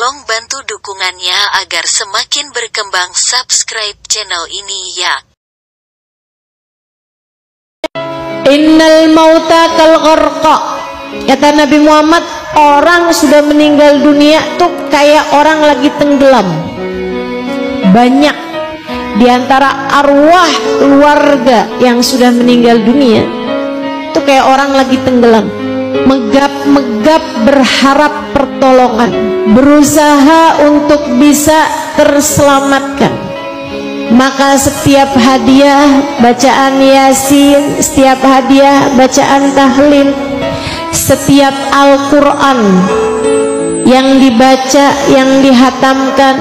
Tolong bantu dukungannya agar semakin berkembang. Subscribe channel ini ya. Innal mauta kal gharqa. Kata Nabi Muhammad, orang sudah meninggal dunia tuh kayak orang lagi tenggelam. Banyak di antara arwah keluarga yang sudah meninggal dunia tuh kayak orang lagi tenggelam, megap-megap berharap pertolongan, berusaha untuk bisa terselamatkan. Maka setiap hadiah bacaan Yasin, setiap hadiah bacaan tahlil, setiap Al-Quran yang dibaca, yang dihatamkan,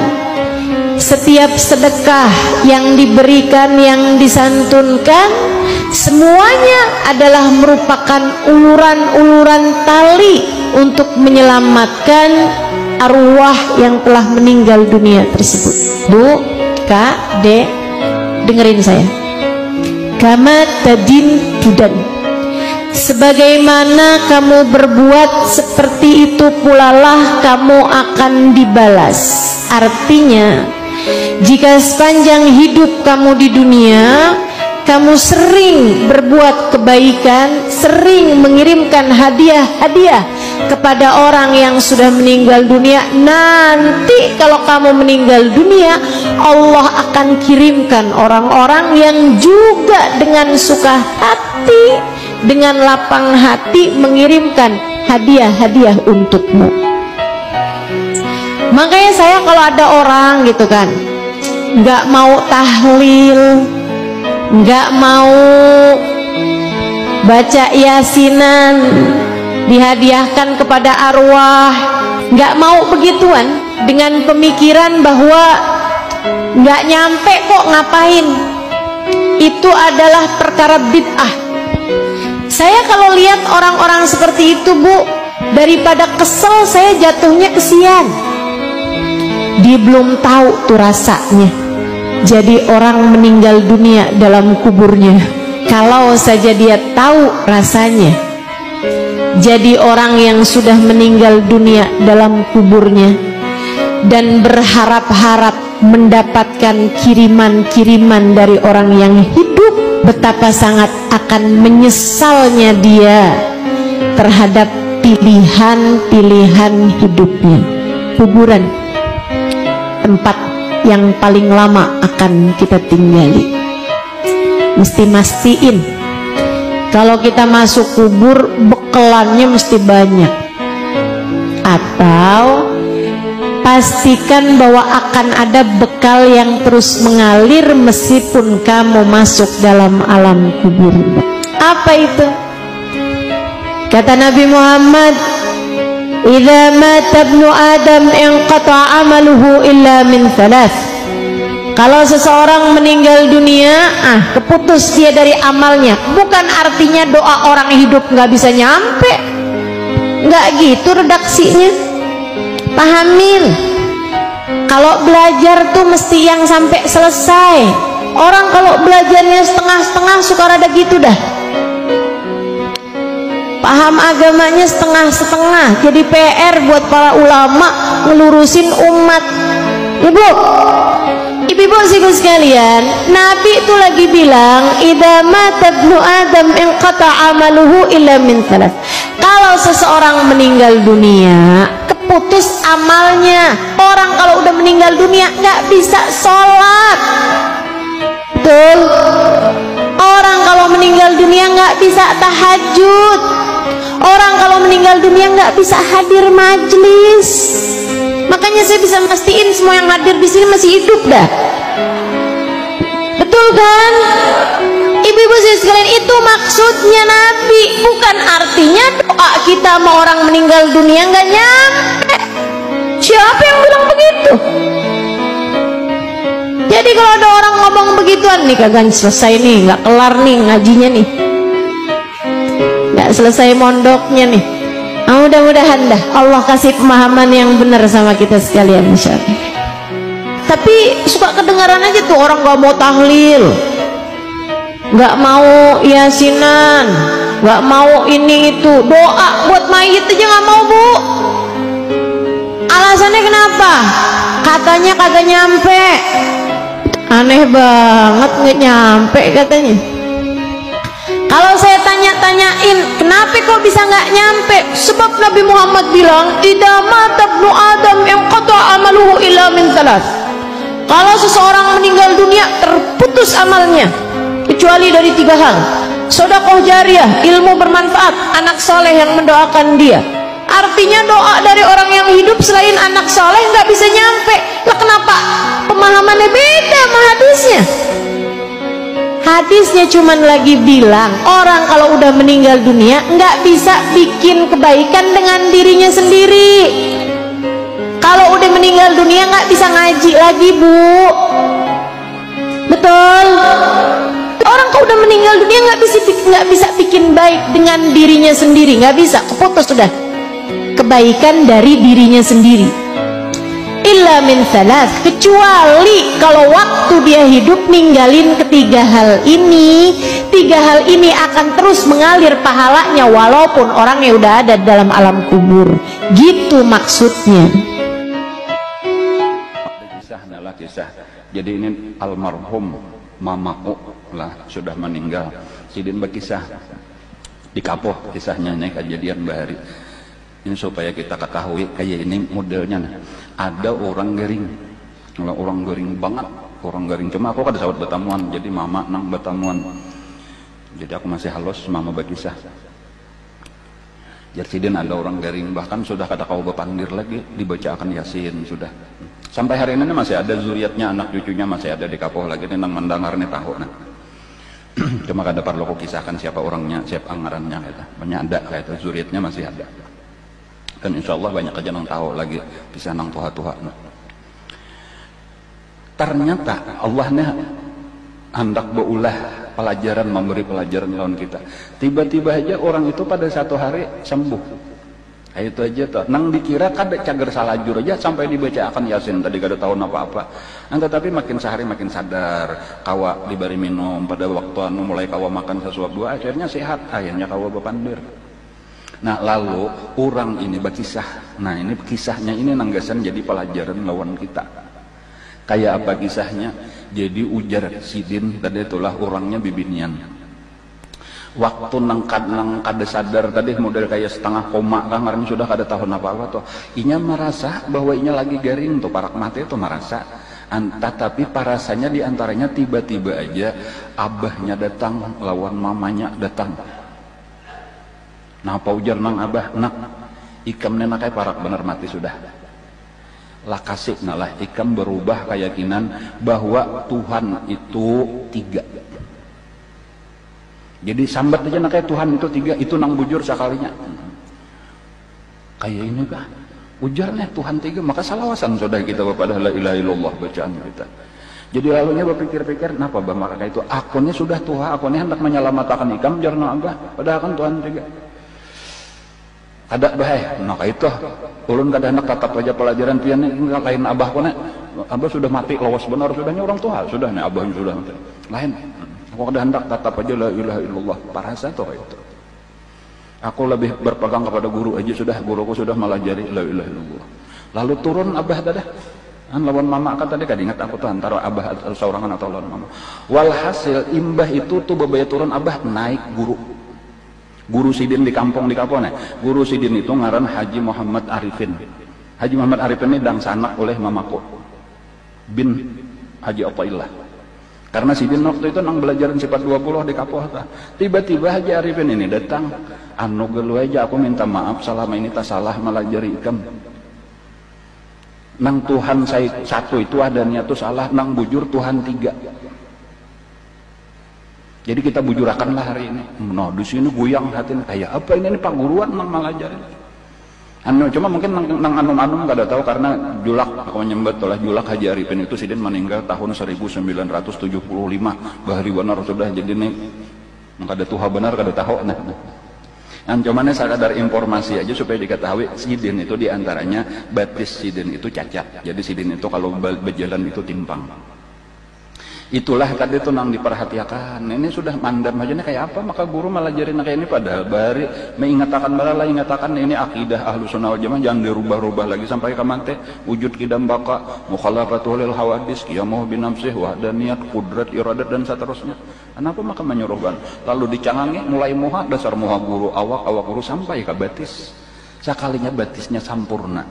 setiap sedekah yang diberikan, yang disantunkan, semuanya adalah merupakan uluran-uluran tali untuk menyelamatkan arwah yang telah meninggal dunia tersebut. Bu, Kak, Dek, dengerin saya. Kama tadin tudan. Sebagaimana kamu berbuat, seperti itu pula lah kamu akan dibalas. Artinya, jika sepanjang hidup kamu di dunia kamu sering berbuat kebaikan, sering mengirimkan hadiah-hadiah kepada orang yang sudah meninggal dunia, nanti kalau kamu meninggal dunia, Allah akan kirimkan orang-orang yang juga dengan suka hati, dengan lapang hati mengirimkan hadiah-hadiah untukmu. Makanya saya kalau ada orang gitu kan nggak mau tahlil, nggak mau baca yasinan, dihadiahkan kepada arwah, nggak mau begituan, dengan pemikiran bahwa nggak nyampe kok ngapain, itu adalah perkara bid'ah. Saya kalau lihat orang-orang seperti itu, Bu, daripada kesel saya jatuhnya kesian. Dia belum tahu tuh rasanya jadi orang meninggal dunia dalam kuburnya. Kalau saja dia tahu rasanya jadi orang yang sudah meninggal dunia dalam kuburnya dan berharap-harap mendapatkan kiriman-kiriman dari orang yang hidup, betapa sangat akan menyesalnya dia terhadap pilihan-pilihan hidupnya. Kuburan, tempat yang paling lama akan kita tinggali. Mesti mastiin kalau kita masuk kubur bekelannya mesti banyak, atau pastikan bahwa akan ada bekal yang terus mengalir meskipun kamu masuk dalam alam kubur. Apa itu? Kata Nabi Muhammad, idza mata ibnu Adam inqata'a amaluhu illa min thalath. Kalau seseorang meninggal dunia, keputus dia dari amalnya. Bukan artinya doa orang hidup nggak bisa nyampe, nggak gitu redaksinya. Pahamin, kalau belajar tuh mesti yang sampai selesai. Orang kalau belajarnya setengah-setengah suka rada gitu dah. Paham agamanya setengah-setengah, jadi PR buat para ulama ngelurusin umat. Ibu-ibu siku sekalian, Nabi itu lagi bilang, idza mata ibnu Adam inqata amaluhu illa min thalath. Kalau seseorang meninggal dunia, keputus amalnya. Orang kalau udah meninggal dunia nggak bisa sholat. Betul? Orang kalau meninggal dunia nggak bisa tahajud. Orang kalau meninggal dunia nggak bisa hadir majelis. Makanya saya bisa mastiin semua yang hadir di sini masih hidup dah. Betul kan? Ibu-ibu sekalian, itu maksudnya Nabi. Bukan artinya doa kita sama orang meninggal dunia nggak nyampe. Siapa yang bilang begitu? Jadi kalau ada orang ngomong begituan, nih kagak selesai nih, nggak kelar nih ngajinya nih, nggak selesai mondoknya nih. Mudah-mudahan dah Allah kasih pemahaman yang benar sama kita sekalian, insyaallah. Tapi suka kedengaran aja tuh orang nggak mau tahlil, nggak mau yasinan, nggak mau ini itu, doa buat mayit aja nggak mau, Bu. alasannya kenapa? Katanya kagak nyampe. Aneh banget, nggak nyampe katanya. Kalau saya tanya-tanyain, kenapa kok bisa nggak nyampe? Sebab Nabi Muhammad bilang, idza mata ibnu Adam inqata amaluhu illa min thalath. Kalau seseorang meninggal dunia, terputus amalnya kecuali dari 3 hal. Sedekah jariyah, ilmu bermanfaat, anak soleh yang mendoakan dia. Artinya doa dari orang yang hidup selain anak soleh nggak bisa nyampe. Lah kenapa? Pemahamannya beda sama hadisnya. Hadisnya cuman lagi bilang orang kalau udah meninggal dunia nggak bisa bikin kebaikan dengan dirinya sendiri. Kalau udah meninggal dunia nggak bisa ngaji lagi, Bu. Betul. Orang kalau udah meninggal dunia nggak bisa bikin baik dengan dirinya sendiri, nggak bisa, keputus sudah kebaikan dari dirinya sendiri. Illa min thalath, kecuali kalau waktu dia hidup ninggalin ketiga hal ini. 3 hal ini akan terus mengalir pahalanya walaupun orangnya udah ada dalam alam kubur. Gitu maksudnya. Kisah adalah kisah. Jadi ini almarhum mamaku lah sudah meninggal. Sidin berkisah di Kapoh kisahnya ini kejadian bahari. Ini supaya kita ketahui kayak ini modelnya. Ada orang gering, orang gering banget, orang gering. Cuma aku ada sahabat Betamuan, jadi mama nang Betamuan. Jadi aku masih halus, mama berkisah. Jadi sidin ada orang garing, bahkan sudah kata kau bepandir lagi, dibacakan Yasin sudah. Sampai hari ini masih ada zuriatnya, anak cucunya masih ada di Kapoh lagi, nang mendengar nih tahu nah. Cuma kada perlu aku kisahkan siapa orangnya, siapa anggarannya gitu. Banyak ada kayak itu, zuriatnya masih ada. Dan insya Allah banyak aja nang tahu lagi bisa nang tuha-tuha. Ternyata Allah nih hendak berulah pelajaran, memberi pelajaran lawan kita. Tiba-tiba aja orang itu pada satu hari sembuh. Itu aja tuh. Nang dikira kada cager salajur aja sampai dibacakan Yasin tadi kada tahu apa-apa. Tetapi makin sehari makin sadar. Kawa diberi minum pada waktu mulai kawa makan sesuap dua akhirnya sehat. Akhirnya kawa bepandir. Nah lalu orang ini berkisah. Nah ini kisahnya ini nanggasan jadi pelajaran lawan kita. Kayak apa kisahnya? Jadi ujar sidin tadi itulah orangnya bibinian. Waktu nang kada sadar tadi model kayak setengah koma kan karena sudah kada tahu apa-apa tuh. Inya merasa bahwa inya lagi garing tuh parak mati itu merasa. Tapi parasanya diantaranya tiba-tiba aja abahnya datang lawan mamanya datang. Nah apa ujar nang abah? Nak ikam nenak kayak parak bener mati sudah. Lah kasih nalah ikam berubah keyakinan bahwa Tuhan itu 3. Jadi sambat aja nak kayak Tuhan itu 3 itu nang bujur sekalinya. Kayak ini kah? Ujarnya Tuhan 3 maka salawasan sudah kita kepada la ilaha illallah bacaan kita. Jadi lalunya berpikir-pikir kenapa bah maka itu akunnya sudah Tuhan akunnya hendak menyelamatkan ikam jarna abah padahal kan Tuhan 3. Ada bahaya, nah itu ulun kada hendak tatap aja pelajaran pian lain abah kone, abah sudah mati lawas benar sudahnya orang tua sudah nih abahnya sudah mati lain, aku kada hendak tatap aja la ilaha illallah parasa toh itu. Aku lebih berpegang kepada guru aja sudah guruku sudah melajari la ilaha illallah. Lalu turun abah dah lawan mama kan tadi kada ingat aku tuh antara abah atau saurangan atau lawan mama. Walhasil imbah itu tuh bebaya turun abah naik Guru sidin di kampung di Kapoh. Guru sidin itu ngaran Haji Muhammad Arifin. Haji Muhammad Arifin ini dangsanak oleh mamaku bin Haji Athaillah. Karena sidin waktu itu nang belajaran sifat 20 di Kapoh. Tiba-tiba Haji Arifin ini datang, anu gelu aja aku minta maaf selama ini tak salah melajari ikam. Nang Tuhan saya satu itu adanya tuh salah, nang bujur Tuhan 3. Jadi kita bujurakanlah hari ini. Nah di sini goyang hati kayak apa ini Pak Guruan nang malajarin. Cuma mungkin nang anum-anum kada tahu karena julak aku menyembah oleh julak Haji Arifin itu sidin meninggal tahun 1975 bahari benar sudah jadi nih kada tuha benar kada tahu nah. Cuman sekadar informasi aja supaya diketahui sidin itu diantaranya batis sidin itu cacat. Jadi sidin itu kalau berjalan itu timpang. Itulah tadi itu nang diperhatikan. Ini sudah mandam aja nih kayak apa, maka guru malah jarin kayak ini, padahal bari mengatakan malah ingatakan ini akidah Ahlus Sunnah wal Jamaah, jangan dirubah-rubah lagi sampai ke mante wujud kidam baka mukhalafatu lil hawadis qiyamuh binafsih wahdaniyat qudrat iradat dan seterusnya. Kenapa maka menyuruhkan lalu dicangangi mulai muha dasar muha guru awak guru sampai ke batis. Sekalinya batisnya sampurna,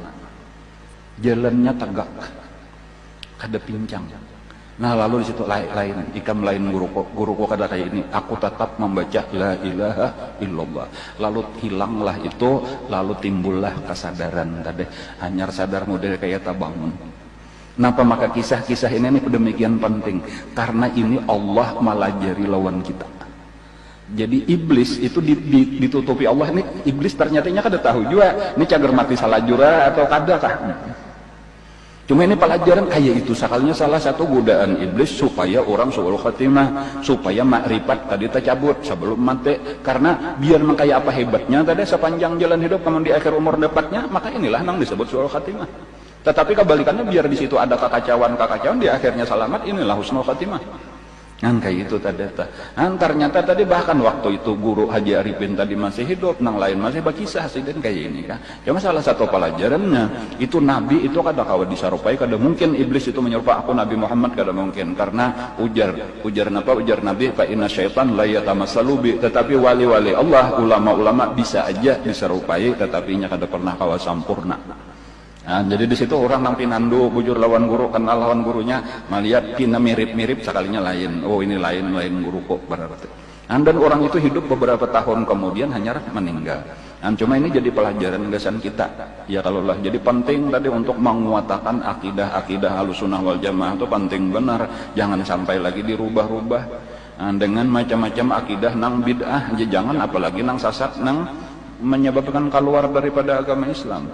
jalannya tegak, kada pincang. Nah lalu di situ lain ikam lain guruku kada kayak ini, aku tetap membaca la ilaha illallah, lalu hilanglah itu, lalu timbullah kesadaran tadi, hanyar sadar model kayak tabangun. Kenapa maka kisah-kisah ini demikian penting, karena ini Allah melajari lawan kita. Jadi iblis itu ditutupi Allah, ini iblis ternyatanya kada tahu juga ini cager mati salah jura atau kada kah. Cuma ini pelajaran kayak itu, sekalinya salah satu godaan iblis supaya orang suul khatimah, supaya makrifat tadi tercabut sebelum mati. Karena biar kayak apa hebatnya tadi sepanjang jalan hidup kemudian di akhir umur dapatnya, maka inilah nang disebut suul khatimah. Tetapi kebalikannya biar di situ ada kekacauan di akhirnya selamat, inilah husnul khatimah. Kan kayak itu tadi. Ternyata tadi bahkan waktu itu guru Haji Arifin tadi masih hidup, nang lain masih berkisah sih dan kayak ini kan. Cuma salah satu pelajarannya itu Nabi itu kada kawa disarupai, kada mungkin iblis itu menyerupai aku Nabi Muhammad, kada mungkin, karena ujar Nabi fa inna syaitan la yatamassalu bi, tetapi wali-wali Allah ulama-ulama bisa aja diserupai tetapi nya kada pernah kawa sampurna. Nah, jadi di situ orang nang pinandu bujur lawan guru, kenal lawan gurunya, melihat pina mirip-mirip sekalinya lain. Oh ini lain guru kok berarti. Dan orang itu hidup beberapa tahun kemudian hanya meninggal. Cuma ini jadi pelajaran gasan kita. Ya kalau lah jadi penting tadi untuk menguatkan akidah Ahlus Sunnah wal Jamaah itu penting benar. Jangan sampai lagi dirubah-rubah dengan macam-macam akidah nang bid'ah. Jangan apalagi nang sesat nang menyebabkan keluar daripada agama Islam.